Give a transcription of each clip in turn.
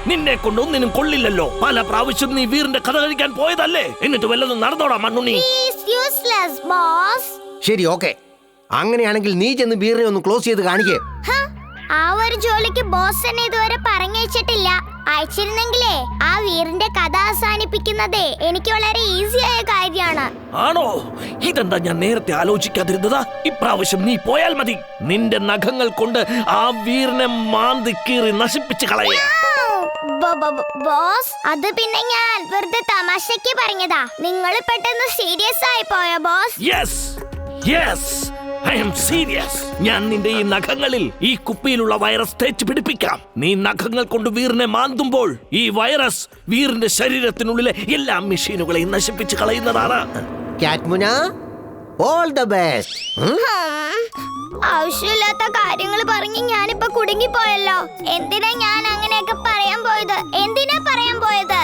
നിന്നെ കൊണ്ടൊന്നിനും കൊള്ളില്ലല്ലോ. പല പ്രാവശ്യം നീ വീറിന്റെ കഥ കഴിക്കാൻ പോയതല്ലേ? എന്നിട്ട് വല്ലതും നടന്നോടാ മണ്ണുണ്ണി? ശരി, ഓക്കെ. അങ്ങനെയാണെങ്കിൽ നീ ചെന്ന് വീറിനെ ഒന്ന് ക്ലോസ് ചെയ്ത് കാണിക്കേ. ആ ഒരു ജോലിക്ക് ബോസ് എന്നെ ഇതുവരെ പറഞ്ഞയച്ചിട്ടില്ല. അയച്ചിരുന്നെങ്കിലേ ആ വീറിന്റെ കഥ അവസാനിപ്പിക്കുന്നതേ എനിക്ക് വളരെ ഈസി ആയ കാര്യമാണ്. ആണോ? ഇതെന്താ ഞാൻ നേരത്തെ ആലോചിക്കാതിരുന്നതാ? ഇപ്രാവശ്യം നീ പോയാൽ മതി. നിന്റെ നഖങ്ങൾ കൊണ്ട് ആ വീറിനെ മാന്തി കീറി നശിപ്പിച്ച് കളയ. ബോസ്, അത് പിന്നെ ഞാൻ വെറുതെ തമാശക്ക് പറഞ്ഞതാ. നിങ്ങൾ പെട്ടെന്ന് സീരിയസ് ആയി പോയോ boss? Yes, I am serious. ഞാൻ നിന്റെ ഈ നഖങ്ങളിൽ ഈ കുപ്പിയിലുള്ള വൈറസ് തേച്ച് പിടിപ്പിക്കാം. നീ നഖങ്ങൾ കൊണ്ട് വീറിനെ മാന്തുമ്പോൾ ഈ വൈറസ് വീറിന്റെ ശരീരത്തിനുള്ളിലെ എല്ലാ മെഷീനുകളെയും നശിപ്പിച്ച് കളയുന്നതാണ്. കാറ്റ്മുന, ഓൾ ദ ബെസ്റ്റ്. ആവശ്യമില്ലാത്ത കാര്യങ്ങൾ പറഞ്ഞ് ഞാനിപ്പോ കുടുങ്ങിപ്പോയല്ലോ. എന്തിനാ ഞാൻ അങ്ങനെയൊക്കെ പറയാൻ പോയത്? എന്തിനാ പറയാൻ പോയത്?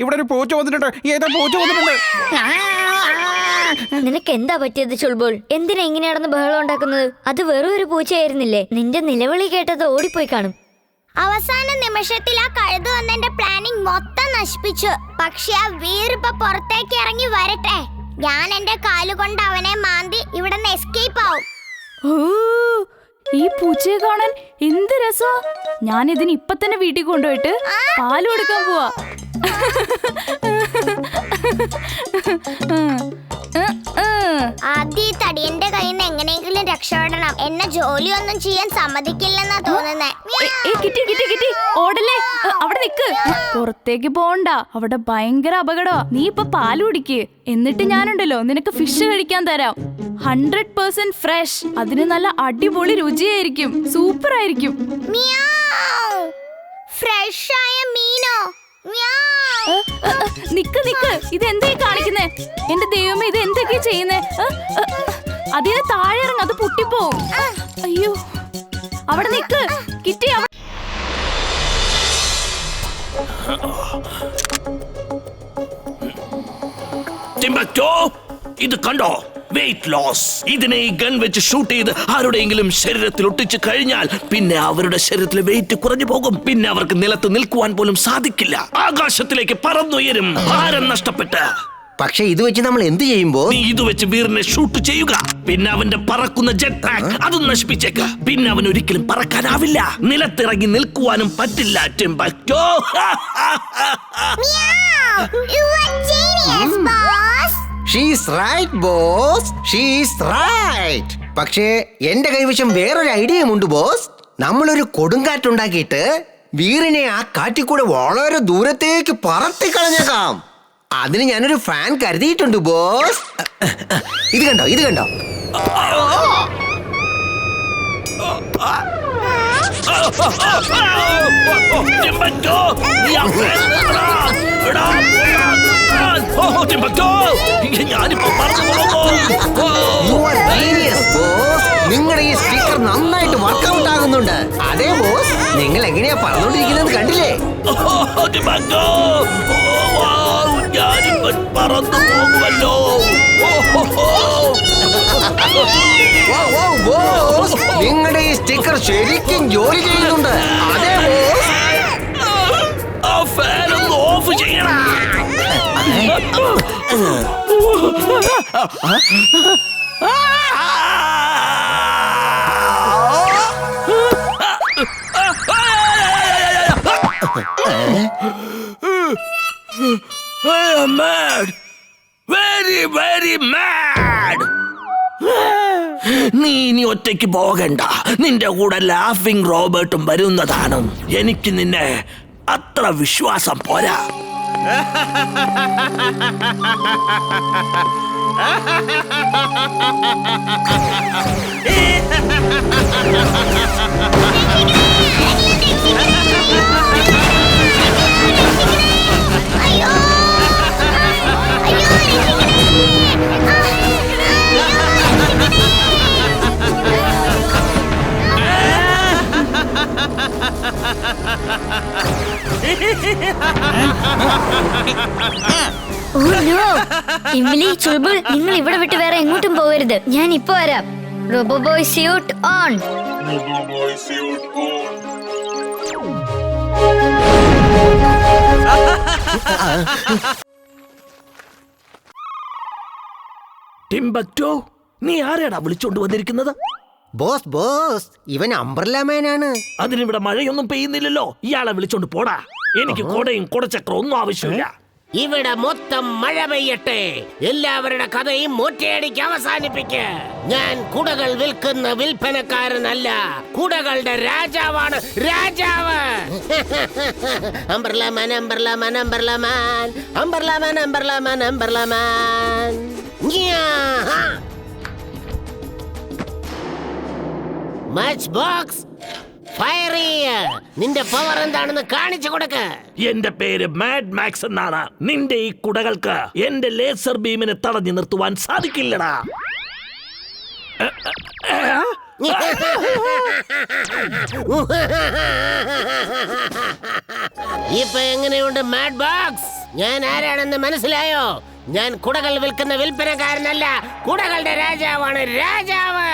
ഇവിടെ ഒരു പൂച്ച വന്നിട്ടുണ്ട്. ഏതാ പൂച്ച വന്നിട്ടുണ്ട്? നിനക്ക് എന്താ പറ്റിയത് ചുൾബോൾ? എന്തിനാ ഇങ്ങനെയാണെന്ന് ബഹളം ഉണ്ടാക്കുന്നത്? അത് വെറും ഒരു പൂച്ചയായിരുന്നില്ലേ? നിന്റെ നിലവിളി കേട്ടത് ഓടിപ്പോയി കാണും. അവസാന നിമിഷത്തിൽ ആ കഴുതു വന്ന് എന്റെ പ്ലാനിങ് മൊത്തം നശിപ്പിച്ചു. പക്ഷെ ആ വീറിപ്പോ പുറത്തേക്ക് ഇറങ്ങി വരട്ടെ. ഞാൻ എന്റെ കാലുകൊണ്ട് അവനെ മാന്തി ഇവിടെ നിന്ന് എസ്കേപ്പ് ആവും. ഈ പൂച്ചയെ കാണാൻ എന്ത് രസാ! ഞാൻ ഇതിന് ഇപ്പൊ തന്നെ വീട്ടിൽ കൊണ്ടുപോയിട്ട് പാല് കൊടുക്കാൻ പോവാ. ആദ്യം ഈ തടിയന്റെ കയ്യിൽ നിന്ന് എങ്ങനെയെങ്കിലും രക്ഷപ്പെടണം. എന്നെ ജോലിയൊന്നും ചെയ്യാൻ സമ്മതിക്കില്ലെന്നാ തോന്നുന്നേ. ഓടല്ലേ, അവിടെ നിക്ക്. പുറത്തേക്ക് പോണ്ട, അവിടെ ഭയങ്കര അപകടമാ. നീ ഇപ്പൊ പാല് കുടിക്ക്. എന്നിട്ട് ഞാനുണ്ടല്ലോ നിനക്ക് ഫിഷ് കഴിക്കാൻ തരാം. 100% ഫ്രഷ്. അതിന് നല്ല അടിപൊളി രുചിയായിരിക്കും. സൂപ്പർ ആയിരിക്കും. ഫ്രഷ് ആയ മീനോ? നിക്ക് നിക്ക്, ഇത് എന്തായി കാണിക്കുന്നേ? എന്റെ ദൈവമേ, ഇത് എന്തൊക്കെയാ ചെയ്യുന്നേ? അതിന് താഴെ ഇറങ്ങ, അത് പൊട്ടിപ്പോവും. അയ്യോ, അവിടെ നിക്ക് കിറ്റി. ഇത് കണ്ടോ? Weight loss. ഇതിനെ ഈ ഗൺ വെച്ച് ഷൂട്ട് ചെയ്ത് ആരുടെയെങ്കിലും ശരീരത്തിൽ ഒട്ടിച്ചു കഴിഞ്ഞാൽ പിന്നെ അവരുടെ ശരീരത്തിലെ വെയിറ്റ് കുറഞ്ഞു പോകും. പിന്നെ അവർക്ക് നിലത്ത് നിൽക്കുവാൻ പോലും സാധിക്കില്ല. ആകാശത്തിലേക്ക് പറന്നുയരും, ഭാരം നഷ്ടപ്പെട്ട്. പക്ഷെ ഇത് വെച്ച് നമ്മൾ എന്ത് ചെയ്യുമ്പോ? നീ ഇത് വെച്ച് വീറിനെ ഷൂട്ട് ചെയ്യുക. പിന്നെ അവന്റെ പറക്കുന്ന ജെറ്റ് പാക്ക് അതും നശിപ്പിച്ചേക്ക്. പിന്നെ അവൻ ഒരിക്കലും പറക്കാനാവില്ല. നിലത്തിറങ്ങി നിൽക്കുവാനും പറ്റില്ല. ടിംബക്ടോ, She's right, boss. She's right. പക്ഷേ എന്റെ കൈവശം വേറൊരു ഐഡിയയുമുണ്ട് ബോസ്. നമ്മളൊരു കൊടുങ്കാറ്റുണ്ടാക്കിയിട്ട് വീറിനെ ആ കാറ്റിക്കൂടെ വളരെ ദൂരത്തേക്ക് പറത്തിക്കളഞ്ഞേക്കാം. അതിന് ഞാനൊരു ഫാൻ കരുതിയിട്ടുണ്ട് ബോസ്. ഇത് കണ്ടോ, ഇത് കണ്ടോ? നിങ്ങളുടെ ഈ സ്പീക്കർ നന്നായിട്ട് വർക്ക്ഔട്ട് ആകുന്നുണ്ട്. അതേ ബോസ്, നിങ്ങൾ എങ്ങനെയാ പറഞ്ഞോണ്ടിരിക്കുന്നത് കണ്ടില്ലേ? പറന്നു പോകുമല്ലോ. നിങ്ങളുടെ ഈ സ്റ്റിക്കർ ശരിക്കും ജോലി ചെയ്യുന്നുണ്ട്. അതേ ബോസ്. ആ ഫാൻ ഒന്ന് ഓഫ് ചെയ്യണം. I am mad. Very, very mad. നീ ഇനി ഒറ്റയ്ക്ക് പോകണ്ട. നിന്റെ കൂടെ ലാഫിംഗ് റോബർട്ടും വരുന്നതാണ്. എനിക്ക് നിന്നെ അത്ര വിശ്വാസം പോരാ. അയ്യോ ഇംലി, ചുൾബുൾ, നിങ്ങൾ ഇവിടെ വിട്ട് വേറെ എങ്ങോട്ടും പോകരുത്. ഞാൻ ഇപ്പൊ വരാം. റോബോബോയ് സ്യൂട്ട് ഓൺ. ടിംബക്ടോ, നീ ആരെയാടാ വിളിച്ചോണ്ട് വന്നിരിക്കുന്നത്? ബോസ് ബോസ്, ഇവൻ അംബ്രല്ലാമാനാണ്. അതിനിവിടെ മഴയൊന്നും പെയ്യുന്നില്ലല്ലോ. ഇയാളെ വിളിച്ചോണ്ട് പോടാ. എനിക്ക് കൊടയും കുടച്ചക്രം ഒന്നും ആവശ്യമില്ല. ഇവിടെ മൊത്തം മഴ പെയ്യട്ടെ. എല്ലാവരുടെ കഥയും ഒറ്റയടിക്ക് അവസാനിപ്പിക്ക്. ഞാൻ കുടകൾ വിൽക്കുന്ന വിൽപ്പനക്കാരനല്ല, കുടകളുടെ രാജാവാണ്, രാജാവ്. അംബർലാമാൻ അംബർലാമാൻ അംബർലാമാൻ അംബർലാമാൻ അംബർലാമാൻ അംബർലാമാൻ. മാച്ച് ബോക്സ് ഫയർ ചെയ്യ്. നിന്റെ പവർ എന്താണെന്ന് കാണിച്ചു കൊടുക്ക്. എന്റെ പേര് മാഡ് മാക്സ് എന്നാണ്. നിന്റെ ഈ കുടകൾക്ക് എന്റെ ലേസർ ബീമിനെ തടഞ്ഞു നിർത്തുവാൻ സാധിക്കില്ലടാ. ഇപ്പൊ എങ്ങനെയുണ്ട് മാഡ് ബോക്സ്? ഞാൻ ആരാണെന്ന് മനസ്സിലായോ? ഞാൻ കുടകൾ വിൽക്കുന്ന വിൽപ്പനക്കാരനല്ല, കുടകളുടെ രാജാവാണ്, രാജാവ്.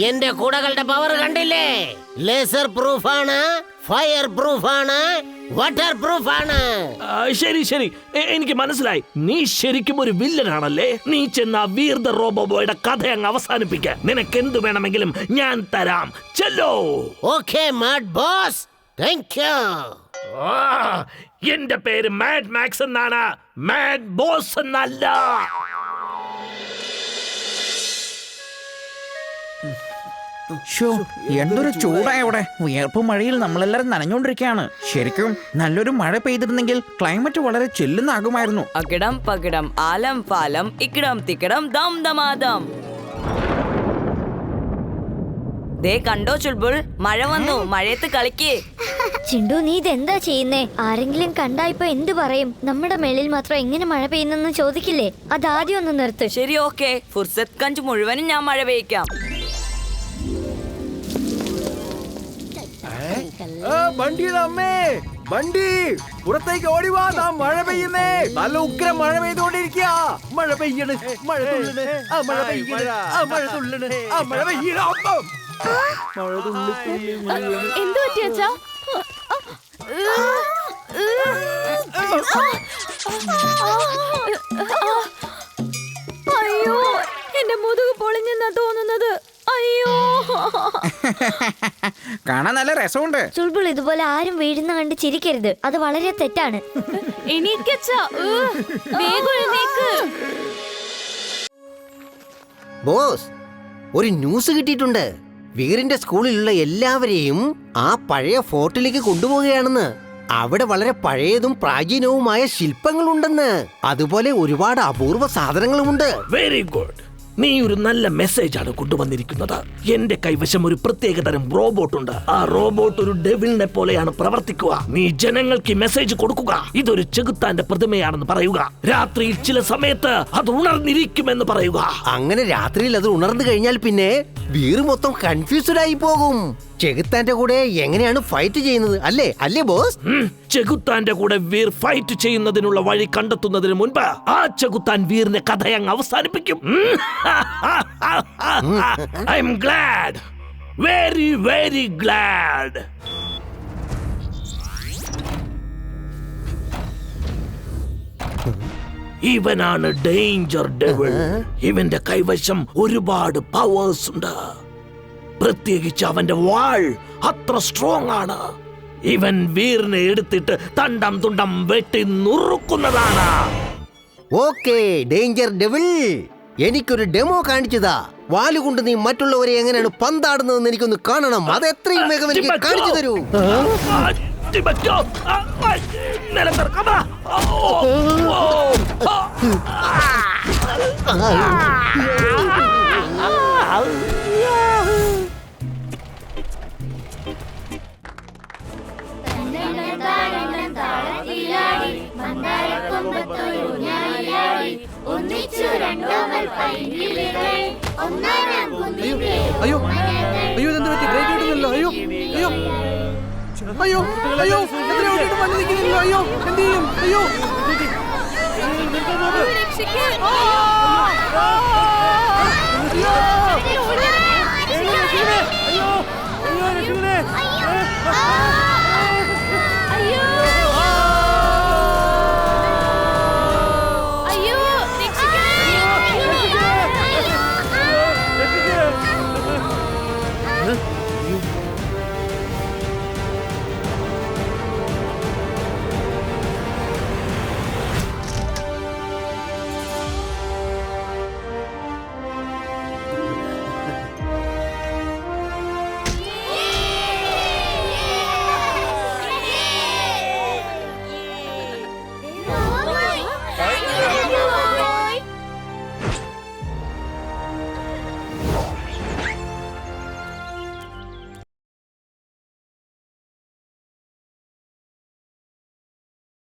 എന്റെ കുടകളുടെ പവർ കണ്ടില്ലേ? ലേസർ പ്രൂഫാണ്, ഫയർ പ്രൂഫാണ്, വാട്ടർ പ്രൂഫാണ്. ശരി ശരി, എനിക്ക് മനസ്സിലായി. നീ ശരിക്കും ഒരു വില്ലനാണല്ലേ. നീ ചെന്ന വീർ ദ റോബോബോയുടെ കഥ അങ്ങ് അവസാനിപ്പിക്ക. നിനക്ക് എന്ത് വേണമെങ്കിലും ഞാൻ തരാം. ചെല്ലോ. Okay mad boss, thank you. എന്റെ പേര് മാഡ് മാക്സ് എന്നാണ്, മാഡ് ബോസ് എന്നല്ല. എന്തൊരു ചൂടായ ഇവിടെ. വിയർപ്പ് മഴയിൽ നമ്മളെല്ലാരും നനഞ്ഞോണ്ടിരിക്കുകയാണ്. ശരിക്കും നല്ലൊരു മഴ പെയ്തിരുന്നെങ്കിൽ ക്ലൈമറ്റ് വളരെ ചെല്ലുന്നാകുമായിരുന്നു. അകിടം പകിടം ആലം പാലം ഇക്കിടം തിക്കിടം ദം ദമാദം. ദേ കണ്ടോ ചുൾബുൾ, മഴ വന്നു. മഴയത്ത് കളിക്ക്. ചിണ്ടു, നീ ഇതെന്താ ചെയ്യുന്നേ? ആരെങ്കിലും കണ്ടാ ഇപ്പൊ എന്ത് പറയും? നമ്മുടെ മേളിൽ മാത്രം എങ്ങനെ മഴ പെയ്യുന്നെന്ന് ചോദിക്കില്ലേ? അതാദ്യം ഒന്ന് നിർത്ത്. ശരി, ഓക്കെ. ഫുർസത്ത് ഗഞ്ച് മുഴുവനും ഞാൻ മഴ പെയ്ക്കാം. വണ്ടിയുടെ അമ്മേ, വണ്ടി പുറത്തേക്ക് ഓടിവാ. മഴ പെയ്യുന്നേ, നല്ല ഉഗ്രം മഴ പെയ്തുകൊണ്ടിരിക്കുക. മഴ പെയ്യണ്, മഴ തുള്ളണ്, ആ മഴ പെയ്യണ്, ആ മഴ തുള്ളണ്, ആ മഴ പെയ്യണ. മഴ തുള്ളി എന്ത് പറ്റിയാ? അയ്യോ, എന്റെ മുതുക് പൊളിഞ്ഞെന്നാ തോന്നുന്നത്. അയ്യോ, കാണാൻ നല്ല രസമുണ്ട്. ചുൾബുൾ, ഇതുപോലെ ആരും വീഴുന്ന കണ്ട് ചിരിക്കരുത്. അത് വളരെ തെറ്റാണ്. എണീക്കച്ചാ, വേഗം എഴുന്നേക്ക്. ബോസ്, ഒരു ന്യൂസ് കിട്ടിയിട്ടുണ്ട്. വീറിന്റെ സ്കൂളിലുള്ള എല്ലാവരെയും ആ പഴയ ഫോർട്ടിലേക്ക് കൊണ്ടുപോവുകയാണെന്ന്. അവിടെ വളരെ പഴയതും പ്രാചീനവുമായ ശില്പങ്ങളുണ്ടെന്ന്. അതുപോലെ ഒരുപാട് അപൂർവ സാധനങ്ങളുമുണ്ട്. Very good. നീ ഒരു നല്ല മെസ്സേജ് ആണ് കൊണ്ടുവന്നിരിക്കുന്നത്. എന്റെ കൈവശം ഒരു പ്രത്യേക തരം റോബോട്ട് ഉണ്ട്. ആ റോബോട്ട് ഒരു ഡെവിളിനെ പോലെയാണ് പ്രവർത്തിക്കുക. നീ ജനങ്ങൾക്ക് മെസ്സേജ് കൊടുക്കുക. ഇതൊരു ചെകുത്താന്റെ പ്രതിമയാണെന്ന് പറയുക. രാത്രിയിൽ ചില സമയത്ത് അത് ഉണർന്നിരിക്കുമെന്ന് പറയുക. അങ്ങനെ രാത്രിയിൽ അത് ഉണർന്നു കഴിഞ്ഞാൽ പിന്നെ വീറ് മൊത്തം കൺഫ്യൂസ്ഡ് ആയി പോകും. ചെകുത്താന്റെ കൂടെ എങ്ങനെയാണ് ഫൈറ്റ് ചെയ്യുന്നത്? അല്ലേ അല്ലേ ബോസ്? ചെകുത്താന്റെ കൂടെ വീർ ഫൈറ്റ് ചെയ്യുന്നതിനുള്ള വഴി കണ്ടെത്തുന്നതിന് മുൻപ് ആ ചെകുത്താൻ വീറിന്റെ കഥയങ്ങ് അവസാനിപ്പിക്കും. I M GLAAD, very very glad. ഇവനാണ് ഡേഞ്ചർ ഡെവിൾ. ഇവന്റെ കൈവശം ഒരുപാട് പവേഴ്സ് ഉണ്ട്. പ്രത്യേകിച്ച് അവന്റെ വാൾ അത്ര സ്ട്രോങ് ആണ്. ഇവൻ വീറിനെ എടുത്തിട്ട് തണ്ടം തുണ്ടം വെട്ടി നുറുക്കുന്നതാണ്. ഓക്കേ ഡേഞ്ചർ ഡെവിൾ, എനിക്കൊരു ഡെമോ കാണിച്ചതാ. വാലുകൊണ്ട് നീ മറ്റുള്ളവരെ എങ്ങനെയാണ് പന്താടുന്നതെന്ന് എനിക്കൊന്ന് കാണണം. അത് എത്രയും വേഗം എനിക്ക് കാണിച്ചു തരൂ. പറ്റി പറ്റോ നിലത്തിറക്കാ. അയ്യോ അയ്യോ ഇതെന്ത് പറ്റി? ബ്രേക്ക് കിട്ടുന്നില്ലല്ലോ. അയ്യോ അയ്യോ അയ്യോ അയ്യോ എന്തിനാ ഓടിയിട്ട് മഞ്ഞ നിൽക്കുന്നില്ലല്ലോ. അയ്യോ എന്ത് ചെയ്യും? അയ്യോ രക്ഷിക്ക്.